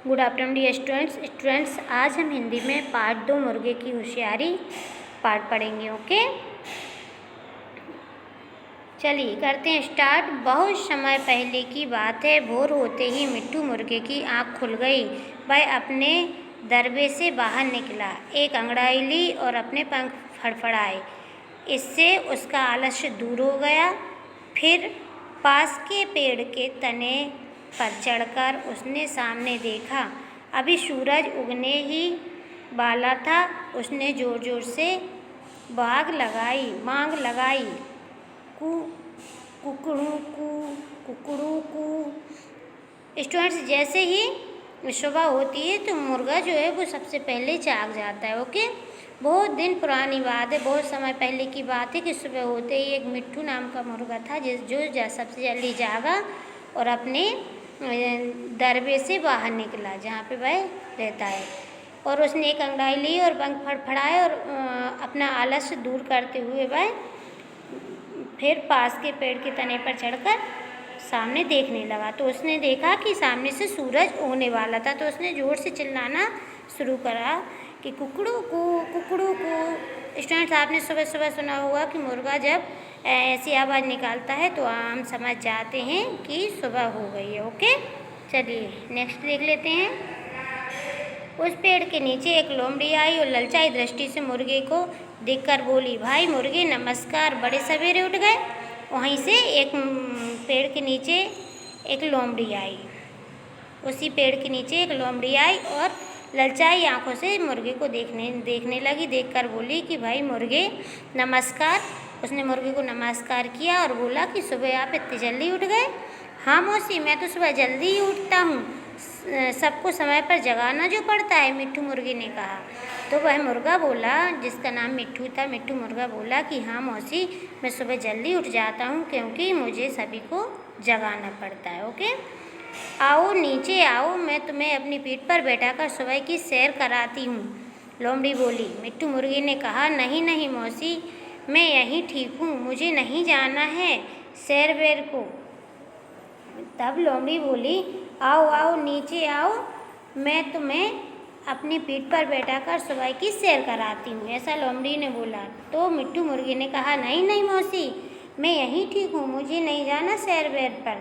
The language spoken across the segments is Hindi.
गुड आफ्टरनून डियर स्टूडेंट्स आज हम हिंदी में पार्ट 2 मुर्गे की होशियारी पार्ट पढ़ेंगे। ओके, चलिए करते हैं स्टार्ट। बहुत समय पहले की बात है। भोर होते ही मिट्टू मुर्गे की आँख खुल गई। वह अपने दरबे से बाहर निकला, एक अंगड़ाई ली और अपने पंख फड़फड़ाए। इससे उसका आलस्य दूर हो गया। फिर पास के पेड़ के तने पर चढ़कर उसने सामने देखा। अभी सूरज उगने ही वाला था। उसने जोर जोर से मांग लगाई, कू कुकड़ू कू। स्टूडेंट्स, जैसे ही सुबह होती है तो मुर्गा जो है वो सबसे पहले जाग जाता है। ओके, बहुत दिन पुरानी बात है, बहुत समय पहले की बात है कि सुबह होते ही एक मिट्टू नाम का मुर्गा था जो सबसे जल्दी जागा और अपने दरबे से बाहर निकला जहाँ पे वह रहता है। और उसने एक अंगड़ाई ली और पंख फड़फड़ाए और अपना आलस्य दूर करते हुए वह फिर पास के पेड़ के तने पर चढ़कर सामने देखने लगा। तो उसने देखा कि सामने से सूरज उगने वाला था। तो उसने ज़ोर से चिल्लाना शुरू करा कि कुकड़ू को। स्टूडेंट्स, आपने सुबह सुबह सुना होगा कि मुर्गा जब ऐसी आवाज़ निकालता है तो हम समझ जाते हैं कि सुबह हो गई है। ओके, चलिए नेक्स्ट देख लेते हैं। उस पेड़ के नीचे एक लोमड़ी आई और ललचाई दृष्टि से मुर्गे को देखकर बोली, भाई मुर्गे नमस्कार, बड़े सवेरे उठ गए। वहीं से एक पेड़ के नीचे एक लोमड़ी आई। उसी पेड़ के नीचे एक लोमड़ी आई और ललचाई आंखों से मुर्गे को देखने लगी। देखकर बोली कि भाई मुर्गे नमस्कार। उसने मुर्गे को नमस्कार किया और बोला कि सुबह आप इतनी जल्दी उठ गए। हाँ मौसी, मैं तो सुबह जल्दी ही उठता हूँ, सबको समय पर जगाना जो पड़ता है, मिट्टू मुर्गे ने कहा। तो वह मुर्गा बोला, जिसका नाम मिट्टू था, मिट्टू मुर्गा बोला कि हाँ मौसी, मैं सुबह जल्दी उठ जाता हूँ क्योंकि मुझे सभी को जगाना पड़ता है। ओके, आओ नीचे आओ, मैं तुम्हें अपनी पीठ पर बैठाकर सुबह की सैर कराती हूँ, लोमड़ी बोली। मिट्टू मुर्गे ने कहा, नहीं नहीं मौसी, मैं यहीं ठीक हूँ, मुझे नहीं जाना है सैर वेर को। तब लोमड़ी बोली, आओ आओ नीचे आओ, मैं तुम्हें अपनी पीठ पर बैठाकर सुबह की सैर कराती हूँ, ऐसा लोमड़ी ने बोला। तो मिट्टू मुर्गे ने कहा, नहीं नहीं मौसी, मैं यहीं ठीक हूँ, मुझे नहीं जाना सैर वेर पर।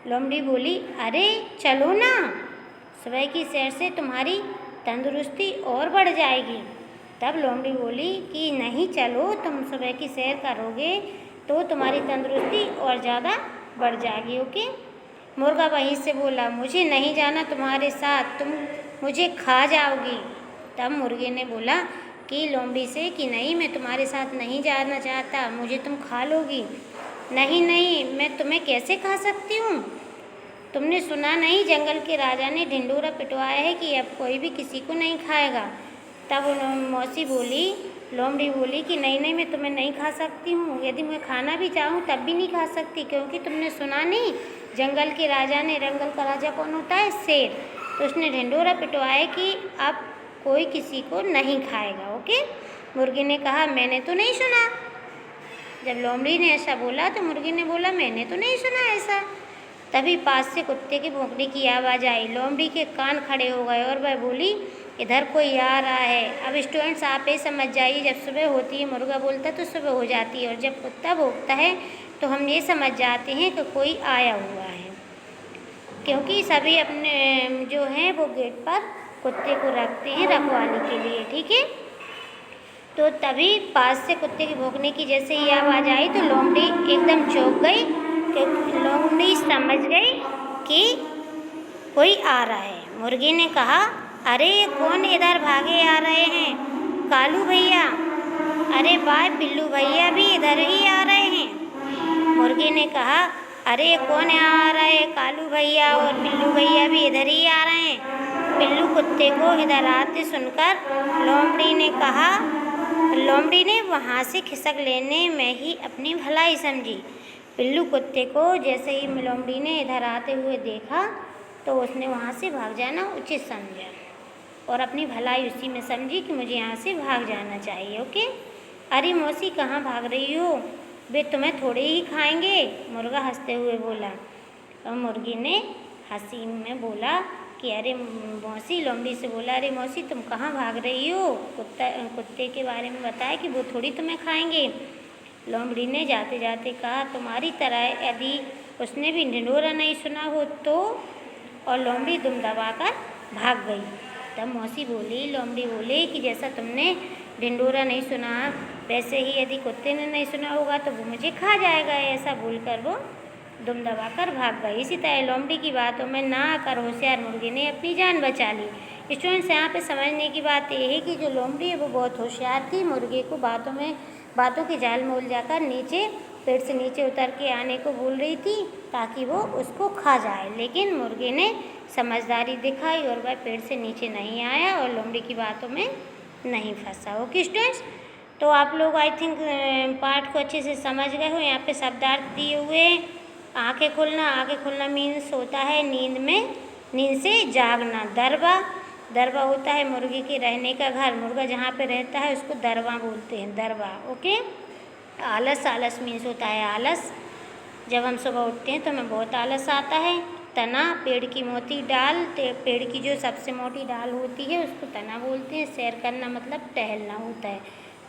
लोमड़ी बोली, अरे चलो ना, सुबह की सैर से तुम्हारी तंदुरुस्ती और बढ़ जाएगी। तब लोमड़ी बोली कि नहीं चलो, तुम सुबह की सैर करोगे तो तुम्हारी तंदुरुस्ती और ज़्यादा बढ़ जाएगी। ओके, मुर्गा वहीं से बोला, मुझे नहीं जाना तुम्हारे साथ, तुम मुझे खा जाओगी। तब मुर्गे ने बोला कि लोमड़ी से कि नहीं, मैं तुम्हारे साथ नहीं जाना चाहता, मुझे तुम खा लोगी। नहीं नहीं, मैं तुम्हें कैसे खा सकती हूँ, तुमने सुना नहीं, जंगल के राजा ने ढिंढोरा पिटवाया है कि अब कोई भी किसी को नहीं खाएगा। तब मौसी बोली, लोमड़ी बोली कि नहीं नहीं, मैं तुम्हें नहीं खा सकती हूँ, यदि मैं खाना भी चाहूँ तब भी नहीं खा सकती, क्योंकि तुमने सुना नहीं, जंगल के राजा ने, जंगल का राजा कौन होता है, शेर, तो उसने ढिंढोरा पिटवाया कि अब कोई किसी को नहीं खाएगा। ओके, मुर्गे ने कहा, मैंने तो नहीं सुना। जब लोमड़ी ने ऐसा बोला तो मुर्गे ने बोला, मैंने तो नहीं सुना ऐसा। तभी पास से कुत्ते की भौंकने की आवाज़ आई। लोमड़ी के कान खड़े हो गए और वह बोली, इधर कोई आ रहा है। अब स्टूडेंट्स, आप ये समझ जाइए, जब सुबह होती है मुर्गा बोलता है तो सुबह हो जाती है, और जब कुत्ता भौंकता है तो हम ये समझ जाते हैं कि कोई आया हुआ है, क्योंकि सभी अपने जो हैं वो गेट पर कुत्ते को रखते हैं रखवाली के लिए। ठीक है, तो तभी पास से कुत्ते के भौंकने की जैसे ही आवाज़ आई तो लोमड़ी एकदम चौंक गई, क्योंकि लोमड़ी समझ गई कि कोई आ रहा है। मुर्गे ने कहा, अरे कौन इधर भागे आ रहे हैं, कालू भैया। अरे वाह, बिल्लू भैया भी इधर ही आ रहे हैं। मुर्गे ने कहा, अरे कौन आ रहा है, कालू भैया और बिल्लू भैया भी इधर ही आ रहे हैं। बिल्लू कुत्ते को इधर आते सुनकर लोमड़ी ने वहाँ से खिसक लेने में ही अपनी भलाई समझी। बिल्लू कुत्ते को जैसे ही लोमड़ी ने इधर आते हुए देखा तो उसने वहाँ से भाग जाना उचित समझा और अपनी भलाई उसी में समझी कि मुझे यहाँ से भाग जाना चाहिए। ओके, अरे मौसी कहाँ भाग रही हो, वे तुम्हें थोड़े ही खाएंगे, मुर्गा हंसते हुए बोला। और मुर्गी ने हंसी में बोला, कि अरे मौसी, लोमड़ी से बोला, अरे मौसी तुम कहाँ भाग रही हो, कुत्ते के बारे में बताया कि वो थोड़ी तुम्हें खाएंगे। लोमड़ी ने जाते जाते कहा, तुम्हारी तरह यदि उसने भी ढिंढोरा नहीं सुना हो तो, और लोमड़ी दुम दबाकर भाग गई। तब मौसी बोली, लोमड़ी बोले कि जैसा तुमने ढिंढोरा नहीं सुना, वैसे ही यदि कुत्ते ने नहीं सुना होगा तो वो मुझे खा जाएगा। ऐसा बोलकर वो दुम दबाकर भाग गई। इसी तरह लोमड़ी की बातों में ना आकर होशियार मुर्गे ने अपनी जान बचा ली। स्टूडेंट्स, यहाँ पे समझने की बात ये है कि जो लोमड़ी है वो बहुत होशियार थी। मुर्गे को बातों के जाल में उलझाकर पेड़ से नीचे उतर के आने को बोल रही थी ताकि वो उसको खा जाए, लेकिन मुर्गे ने समझदारी दिखाई और वह पेड़ से नीचे नहीं आया और लोमड़ी की बातों में नहीं फंसा। ओके स्टूडेंट्स, तो आप लोग आई थिंक पाठ को अच्छे से समझ गए हो। यहाँ पे शब्दार्थ दिए हुए। आंखें खोलना मीन्स होता है नींद से जागना। दरबा होता है मुर्गे के रहने का घर। मुर्गा जहाँ पे रहता है उसको दरबा बोलते हैं, दरबा। ओके। आलस मीन्स होता है आलस। जब हम सुबह उठते हैं तो हमें बहुत आलस आता है। तना, पेड़ की मोटी डाल, पेड़ की जो सबसे मोटी डाल होती है उसको तना बोलते हैं। सैर करना मतलब टहलना होता है।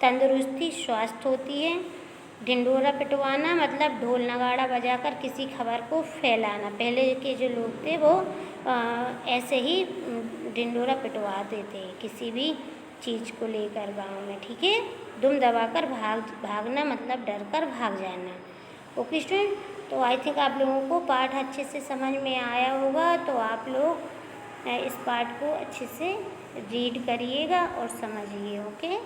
तंदुरुस्ती स्वास्थ्य होती है। ढिंढोरा पिटवाना मतलब ढोल नगाड़ा बजाकर किसी खबर को फैलाना। पहले के जो लोग थे वो ऐसे ही ढिंढोरा पिटवाते थे किसी भी चीज़ को लेकर गांव में। ठीक है। दुम दबाकर भागना मतलब डर कर भाग जाना। ओके स्टूडेंट, तो आई थिंक आप लोगों को पाठ अच्छे से समझ में आया होगा। तो आप लोग इस पाठ को अच्छे से रीड करिएगा और समझिए। ओके।